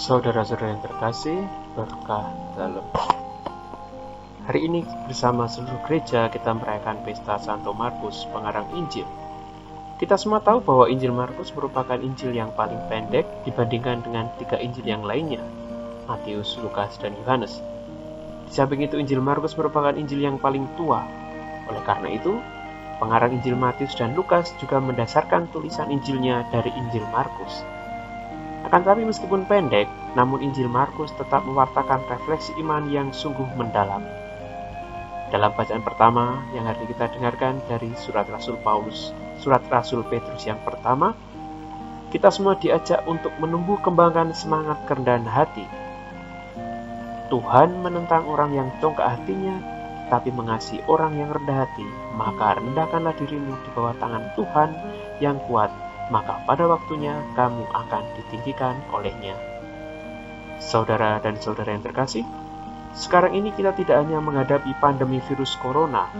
Saudara-saudara yang terkasih, berkah dalam. Hari ini bersama seluruh gereja kita merayakan pesta Santo Markus, pengarang Injil. Kita semua tahu bahwa Injil Markus merupakan Injil yang paling pendek dibandingkan dengan 3 Injil yang lainnya, Matius, Lukas, dan Yohanes. Di samping itu, Injil Markus merupakan Injil yang paling tua. Oleh karena itu, pengarang Injil Matius dan Lukas juga mendasarkan tulisan Injilnya dari Injil Markus. Akan tetapi meskipun pendek, namun Injil Markus tetap mewartakan refleksi iman yang sungguh mendalam. Dalam bacaan pertama yang hari kita dengarkan dari surat Rasul Petrus yang pertama, kita semua diajak untuk menumbuh kembangkan semangat kerendahan hati. Tuhan menentang orang yang congkak hatinya, tapi mengasihi orang yang rendah hati. Maka rendahkanlah dirimu di bawah tangan Tuhan yang kuat, maka pada waktunya kamu akan ditinggikan olehnya. Saudara dan saudara yang terkasih, sekarang ini kita tidak hanya menghadapi pandemi virus corona,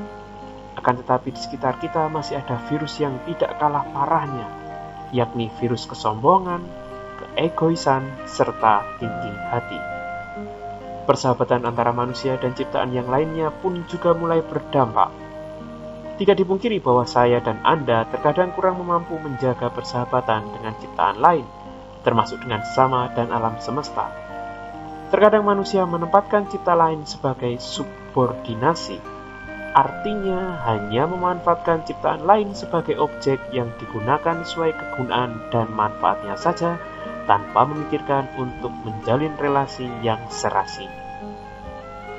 akan tetapi di sekitar kita masih ada virus yang tidak kalah parahnya, yakni virus kesombongan, keegoisan, serta tinggi hati. Persahabatan antara manusia dan ciptaan yang lainnya pun juga mulai berdampak. Tidak dipungkiri bahwa saya dan Anda terkadang kurang mampu menjaga persahabatan dengan ciptaan lain, termasuk dengan sesama dan alam semesta. Terkadang manusia menempatkan cipta lain sebagai subordinasi, artinya hanya memanfaatkan ciptaan lain sebagai objek yang digunakan sesuai kegunaan dan manfaatnya saja, tanpa memikirkan untuk menjalin relasi yang serasi.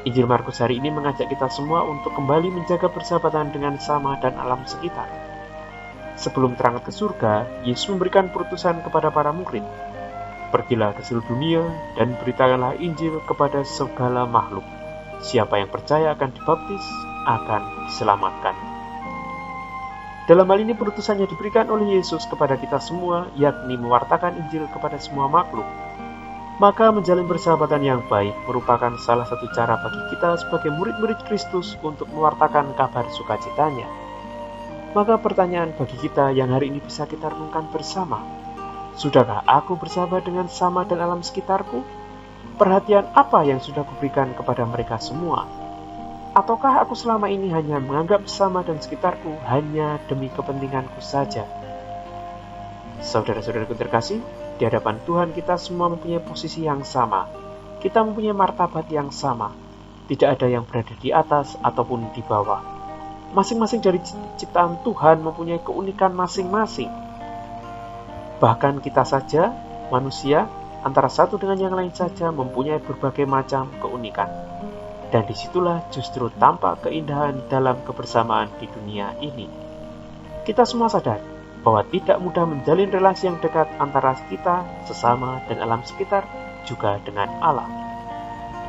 Injil Markus hari ini mengajak kita semua untuk kembali menjaga persahabatan dengan sesama dan alam sekitar. Sebelum terangkat ke surga, Yesus memberikan perutusan kepada para murid. Pergilah ke seluruh dunia dan beritakanlah Injil kepada segala makhluk. Siapa yang percaya akan dibaptis, akan diselamatkan. Dalam hal ini perutusannya diberikan oleh Yesus kepada kita semua, yakni mewartakan Injil kepada semua makhluk. Maka menjalin persahabatan yang baik merupakan salah satu cara bagi kita sebagai murid-murid Kristus untuk mewartakan kabar sukacitanya. Maka pertanyaan bagi kita yang hari ini bisa kita renungkan bersama, sudahkah aku bersahabat dengan sesama dan alam sekitarku? Perhatian apa yang sudah kuberikan kepada mereka semua? Ataukah aku selama ini hanya menganggap sesama dan sekitarku hanya demi kepentinganku saja? Saudara-saudaraku terkasih, di hadapan Tuhan kita semua mempunyai posisi yang sama. Kita mempunyai martabat yang sama. Tidak ada yang berada di atas ataupun di bawah. Masing-masing dari ciptaan Tuhan mempunyai keunikan masing-masing. Bahkan kita saja, manusia, antara satu dengan yang lain saja mempunyai berbagai macam keunikan. Dan disitulah justru tampak keindahan dalam kebersamaan di dunia ini. Kita semua sadar bahwa tidak mudah menjalin relasi yang dekat antara kita, sesama, dan alam sekitar, juga dengan Allah.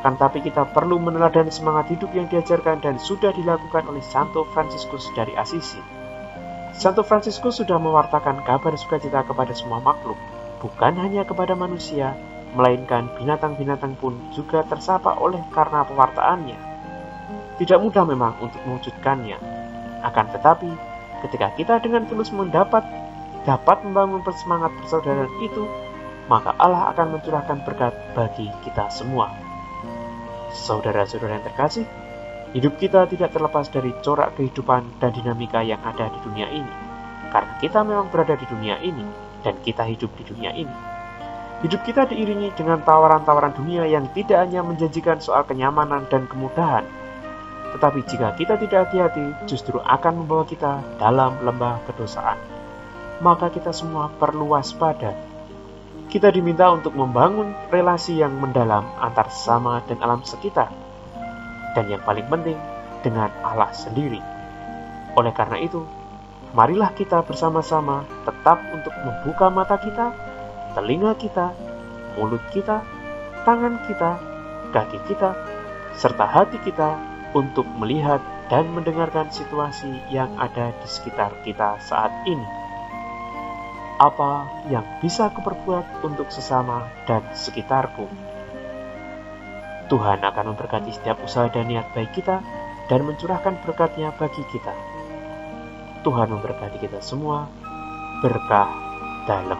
Akan tapi kita perlu meneladani semangat hidup yang diajarkan dan sudah dilakukan oleh Santo Fransiskus dari Assisi. Santo Fransiskus sudah mewartakan kabar sukacita kepada semua makhluk, bukan hanya kepada manusia, melainkan binatang-binatang pun juga tersapa oleh karena pewartaannya. Tidak mudah memang untuk mewujudkannya, akan tetapi ketika kita dengan tulus dapat membangun semangat persaudaraan itu, maka Allah akan mencurahkan berkat bagi kita semua. Saudara-saudara yang terkasih, hidup kita tidak terlepas dari corak kehidupan dan dinamika yang ada di dunia ini. Karena kita memang berada di dunia ini, dan kita hidup di dunia ini. Hidup kita diiringi dengan tawaran-tawaran dunia yang tidak hanya menjanjikan soal kenyamanan dan kemudahan, tetapi jika kita tidak hati-hati, justru akan membawa kita dalam lembah kedosaan. Maka kita semua perlu waspada. Kita diminta untuk membangun relasi yang mendalam antar sesama dan alam sekitar. Dan yang paling penting, dengan Allah sendiri. Oleh karena itu, marilah kita bersama-sama tetap untuk membuka mata kita, telinga kita, mulut kita, tangan kita, kaki kita, serta hati kita, untuk melihat dan mendengarkan situasi yang ada di sekitar kita saat ini. Apa yang bisa kuperbuat untuk sesama dan sekitarku? Tuhan akan memberkati setiap usaha dan niat baik kita dan mencurahkan berkat-Nya bagi kita. Tuhan memberkati kita semua, berkah dalam.